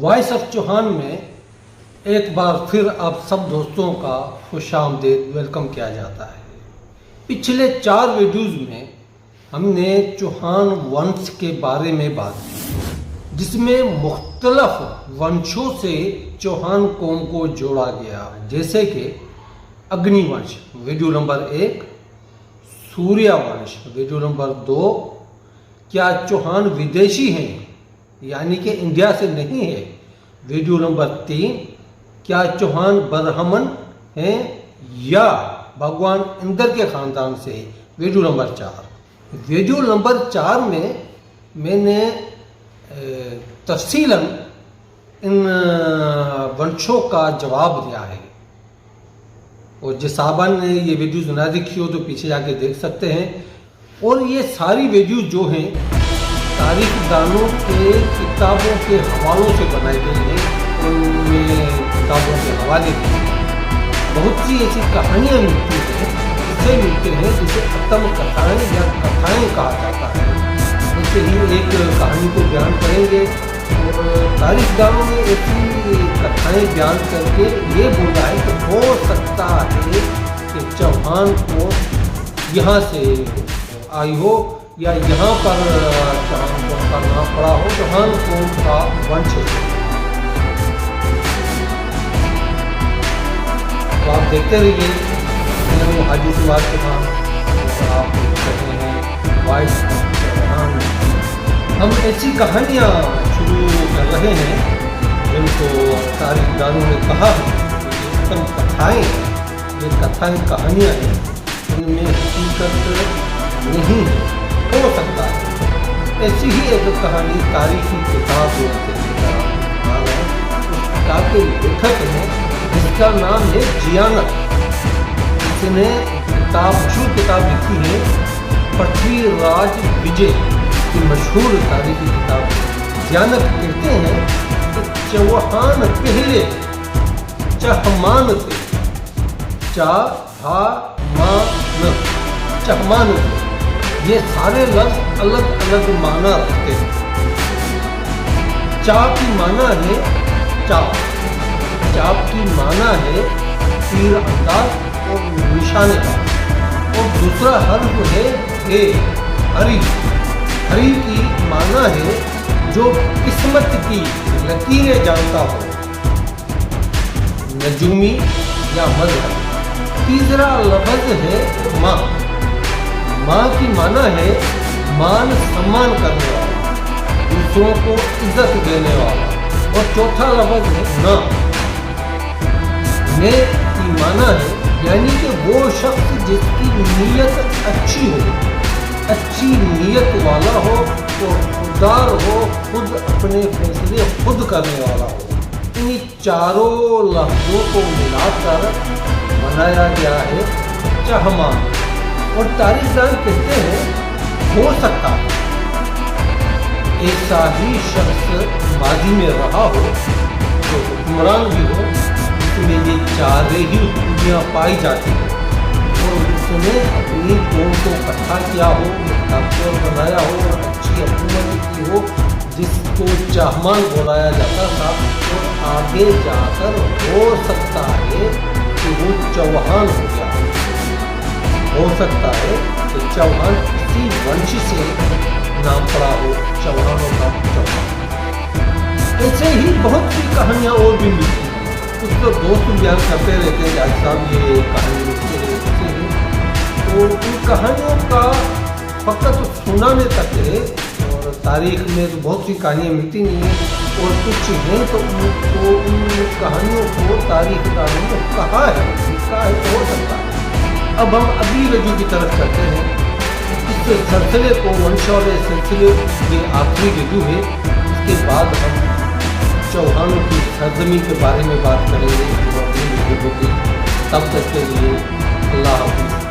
Voice of Chauhan में एक बार फिर आप सब दोस्तों का खुशामदीद वेलकम किया जाता है। पिछले 4 वीडियोज़ में हमने चौहान वंश के बारे में बात की, जिसमें मुख्तलफ वंशों से चौहान कौम को जोड़ा गया, जैसे कि Agnivansh video number 1, Suryavansh video number 2, क्या चौहान विदेशी हैं यानी कि इंडिया से नहीं है वीडियो नंबर 3, क्या चौहान ब्राह्मण हैं या भगवान इंद्र के ख़ानदान से वीडियो नंबर 4। वीडियो नंबर 4 में मैंने तफसीलन इन वंशों का जवाब दिया है, और जिस साहबान ने ये वीडियोज़ ना देखी हो तो पीछे जाके देख सकते हैं। और ये सारी वीडियोज़ जो हैं तारीख दानों के किताबों के हवालों से बनाई गई हैं, उनमें किताबों के हवाले की बहुत सी ऐसी कहानियाँ मिलती हैं, इससे मिलते हैं जिसे आत्म कथाएँ या कथाएँ कहा जाता है। उससे ही एक कहानी को बयान करेंगे, और तारीख दानों ने ऐसी कथाएँ बयान करके ये बोला है कि हो सकता है कि चौहान को यहाँ से आई हो या यहाँ पर चौहान कौम का नाम पड़ा हो, चौहान कौम का वंश हो। तो आप देखते रहिए वो हाजी सिवाज चौहान, और आप देख सकते हैं वॉइस ऑफ चौहान। हम ऐसी कहानियाँ शुरू कर रहे हैं जिनको तारीख दानों ने कहा है ये कथाएँ, ये कथाएँ कहानियाँ हैं, इनमें हकीकत नहीं है। हो सकता है ऐसी ही एक कहानी तारीखी किताब से लेकर आ रहे हैं। उस किताब के लेखक हैं जिसका नाम है जियानक। इसने मशहूर किताब लिखी है पृथ्वीराज विजय की मशहूर तारीखी किताब। जियानक कहते हैं कि चौहान पहले चहमान थे, चहमान थे। ये सारे लफ्ज अलग अलग माना रखते हैं। चाप की माना है चाप, चाप की माना है तीर अंदाज और निशाने का, और दूसरा हर्फ है हे, हरी। हरी की माना है जो किस्मत की लकीरें जानता हो, नजूमी या मजहब। तीसरा लफ्ज है माँ। माँ की माना है मान सम्मान करने वाला, दूसरों को इज्जत देने वाला। और चौथा लफ्ज है ना। ने की माना है यानी कि वो शख्स जिसकी नीयत अच्छी हो, अच्छी नीयत वाला हो, तो खुददार हो, खुद अपने फैसले खुद करने वाला हो। इन चारों लफ्जों को मिलाकर बनाया गया है चहमान। और तारीखदान कहते हैं हो सकता है ऐसा ही शख्स माजी में रहा हो जो हुक्मरान भी हो, जिसमें ये चारे ही खूबियाँ पाई जाती हैं, और उसने अपनी कौम को इकट्ठा किया हो, ताकतवर बनाया हो और अच्छी हुकूमत की हो, जिसको चहमान बुलाया जाता था। और आगे जाकर हो सकता है कि वो चौहान हो गया। हो सकता है कि चौहान किसी वंश से नाम पड़ा हो, चौहानों का चौहान। ऐसे ही बहुत सी कहानियाँ और भी मिलती हैं। कुछ तो दोस्त बयान करते रहते हैं आज साहब ये कहानी लिखते हैं, तो उन कहानियों का फ़कत सुनाने तक है। और तारीख में तो बहुत सी कहानियाँ मिलती नहीं हैं, और कुछ हैं तो उनको उन कहानियों को तारीख दानों ने कहा है, लिखा है, तो हो सकता है। अब हम अगली वीडियो की तरफ चलते हैं। इस सिलसिले को वंश और सिलसिले ये आखिरी वीडियो है। इसके बाद हम चौहानों की सरजमी के बारे में बात करेंगे, जो अगली वीडियो होगी। तब तक के लिए अल्लाह हाफ़िज़।